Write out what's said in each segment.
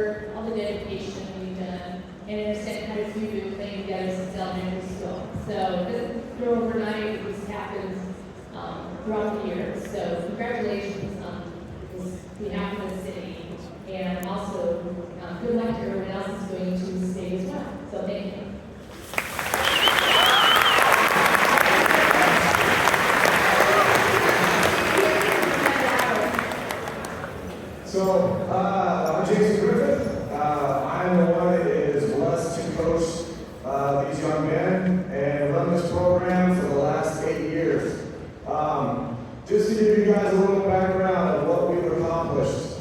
work, all the dedication we've done, and understand how to do playing together since elementary school. So it doesn't grow overnight, it just happens throughout the year. So congratulations on behalf of the city, and also good luck to everyone else that's going to state as well. So thank you. So, I'm Jason Griffith. I'm the one that is blessed to coach these young men and run this program for the last 8 years. Just to give you guys a little background of what we've accomplished.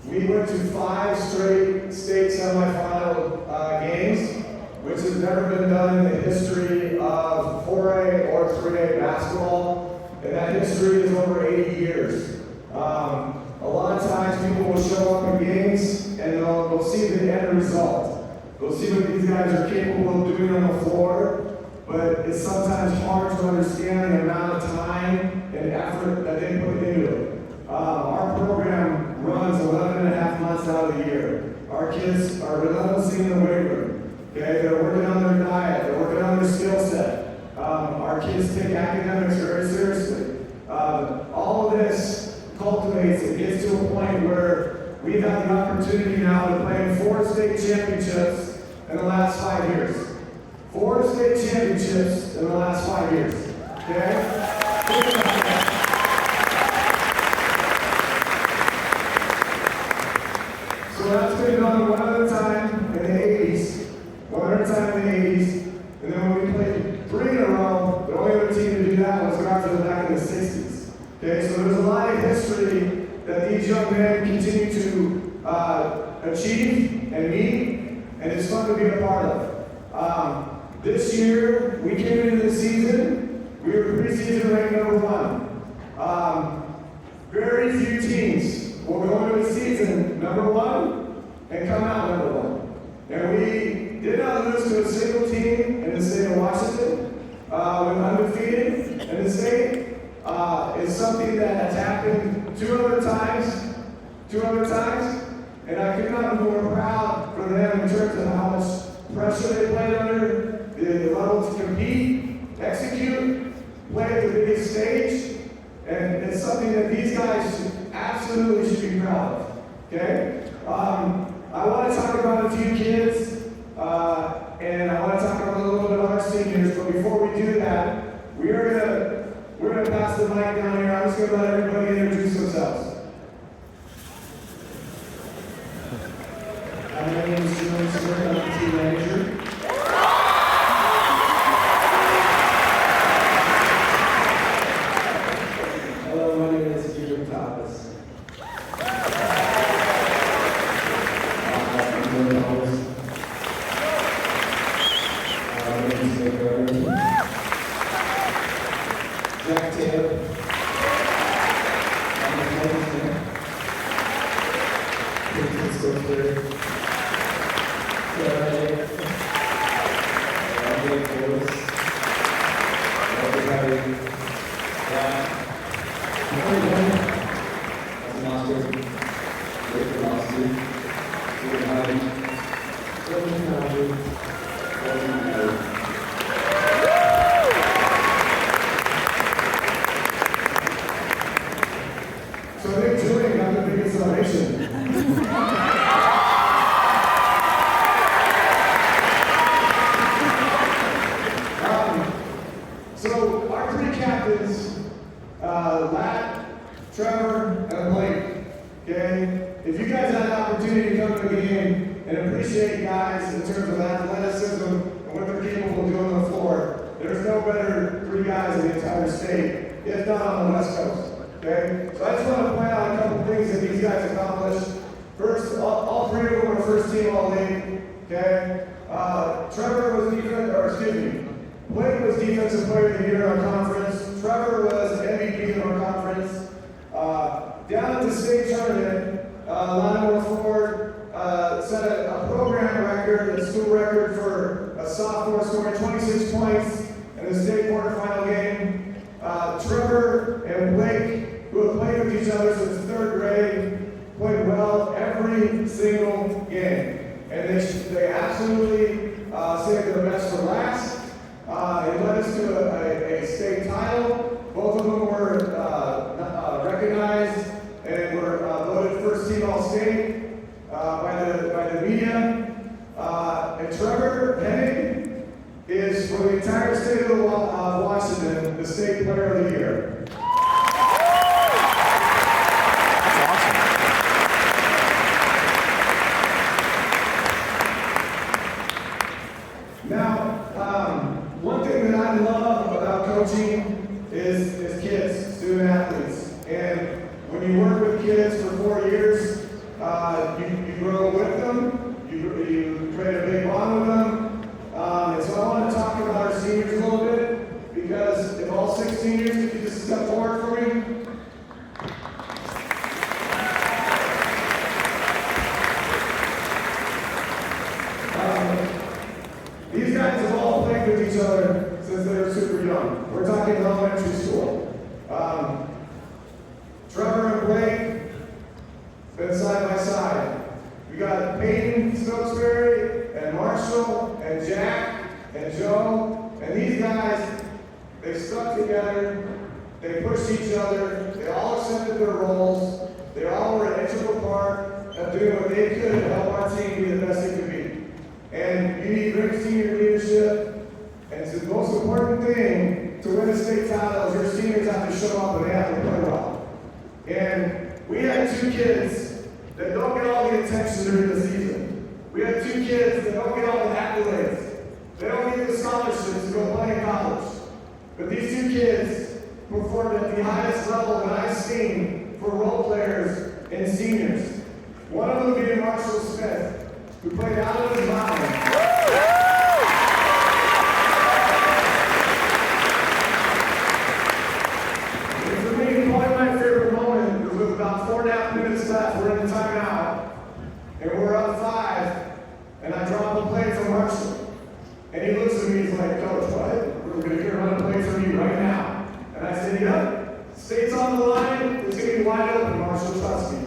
We went to 5 straight state semifinal games, which has never been done in the history of 4A or 3A basketball, and that history is over 80 years. A lot of times people will show up in games and they'll see the end result. They'll see what these guys are capable of doing on the floor, but it's sometimes hard to understand the amount of time and effort that they put into it. Our program runs 11 and a half months out of the year. Our kids are relentlessly in the weight room. Okay, they're working on their diet, they're working on their skill set. Our kids take academics very seriously. All of this cultivates and gets to a point where we've had the opportunity now to play in 4 state championships in the last 5 years. 4 state championships in the last 5 years. Okay? So that's been done one other time in the 80s, one other time in the 80s, and then when we played 3 in a row, the only other team to do that was Garfield back in the 60s. Okay, so there's a lot of history that these young men continue to achieve and meet, and it's fun to be a part of. This year, we came into the season, we were preseason ranked #1. Very few teams will go into the season #1 and come out #1. And we did not lose to a single team in the state of Washington. We're undefeated in the state. It's something that has happened 2 other times, and I could not be more proud for them in terms of how much pressure they played under, the level to compete, execute, play at the biggest stage, and it's something that these guys absolutely should be proud of, okay? I want to talk about a few kids, and I want to talk about a little bit of our seniors, but before we do that, we're gonna pass the mic down here. I'm just gonna let everybody introduce themselves. My name is Jerome Smith. I'm the team manager. Hello, my name is Peter Thomas. I'm the host. My name is Nick Gardner. Jack Taylor. I'm the president. Princeton Sculptor. Sarah. Blake Lewis. Everybody. That's an Oscar. Great philosophy. Good hiding. Golden Foundry. Golden Meadow. So Nick Julian got the biggest ovation. So our 3 captains, Lat, Trevor, and Blake, okay? If you guys had an opportunity to come to a game and appreciate guys in terms of athleticism and what they're capable of doing on the floor, there's no better 3 guys in the entire state, if not on the West Coast. Okay? So I just want to point out a couple things that these guys accomplished. First, all 3 of them were first team All-League. Okay? Trevor was Blake was Defensive Player of the Year in our conference. Trevor was MVP in our conference. Down at the state tournament, Lionel Ford set a program record, a school record for a sophomore scoring 26 points in the state quarterfinal game. Trevor and Blake, who have played with each other since 3rd grade, played well every every single game. And they absolutely saved their best for last. It led us to a state title. Both of them were recognized and were voted first team All-State by the media. And Trevor Hennig is, for the entire state of Washington, the state player of the year. One thing that I love about coaching is kids, student athletes. And when you work with kids for 4 years, you grow with them, you create a big bond with them. And so I want to talk about our seniors a little bit, because if all 6 seniors could just step forward for me. These guys have all played with each other since they were super young. We're talking elementary school. Trevor and Blake been side by side. We got Peyton Stokesbury and Marshall and Jack and Joe. And these guys, they stuck together. They pushed each other. They all accepted their roles. They all were an integral part of doing what they could to help our team be the best it could be. And you need great senior leadership. And it's the most important thing to win a state title is your seniors have to show up and they have to play well. And we had 2 kids that don't get all the attention during the season. We had 2 kids that don't get all the accolades. They don't get the scholarships to go play in college. But these 2 kids performed at the highest level that I've seen for role players and seniors. One of them being Marshall Smith, who played out of his mind. And for me, probably my favorite moment was with about 4.5 minutes left. We're in the timeout, and we're up 5, and I drop a play for Marshall. And he looks at me, he's like, Coach, what? We're going to get run a play from you right now. And I said, yep, state's on the line, it's going to be wide open, Marshall, trust me.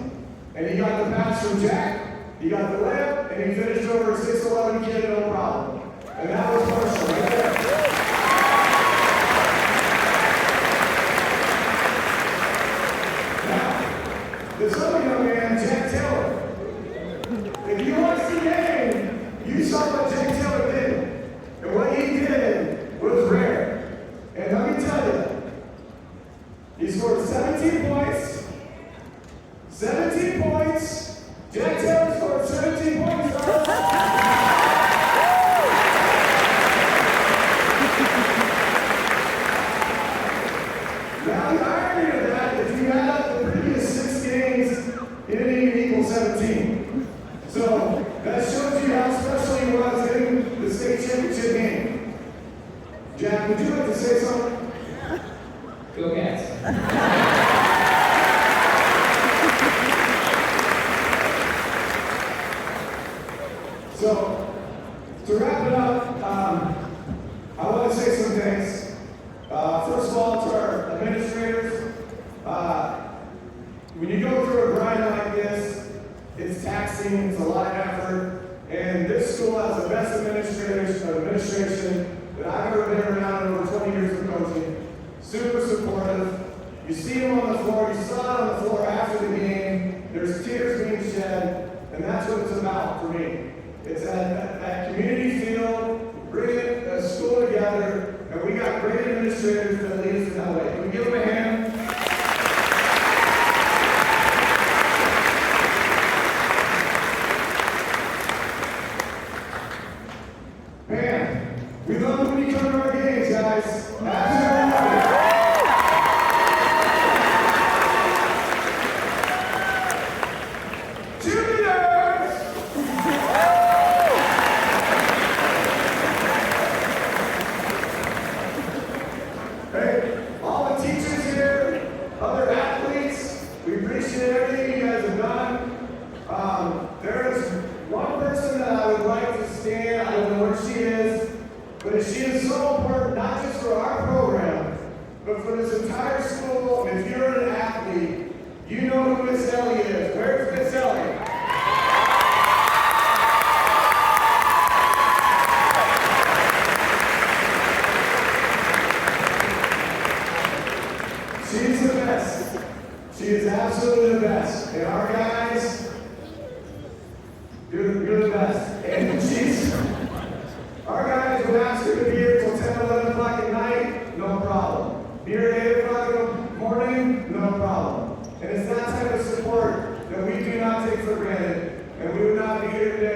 And he got the pass from Jack. He got the layup, and he finished over a 6'11" kid, no problem. And that was Marshall right there. Now, this other young man, Jack Taylor. If you watch the game, you saw what Jack Taylor did. And what he did was rare. And let me tell you, he scored 17 points. 17 points. Jack Taylor scored 17 points. Now the irony of that, if you add up the previous 6 games, it didn't even equal 17. So that shows you how special he was in the state championship game. Jack, would you like to say something? Go Cats. So, to wrap it up, I want to say some things. First of all, to our administrators, when you go through a grind like this, it's taxing, it's a lot of effort, and this school has the best administration that I've ever been around in over 20 years of coaching. Super supportive. You see them on the floor, you saw it on the floor after the game, there's tears being shed, and that's what it's about for me. It's that community feel, bringing a school together, and we got great administrators that lead us in that way. Can we give them a hand? Man, we love when you come to our games, guys. Absolutely. She is so important, not just for our program, but for this entire school. And if you're an athlete, you know who Miss Ellie is. Where's Miss Ellie? You're the best. And she's, our guys would ask her to be here till 10, 11 o'clock at night, no problem. Be here at 8 o'clock in the morning, no problem. And it's that type of support that we do not take for granted. And we would not be here today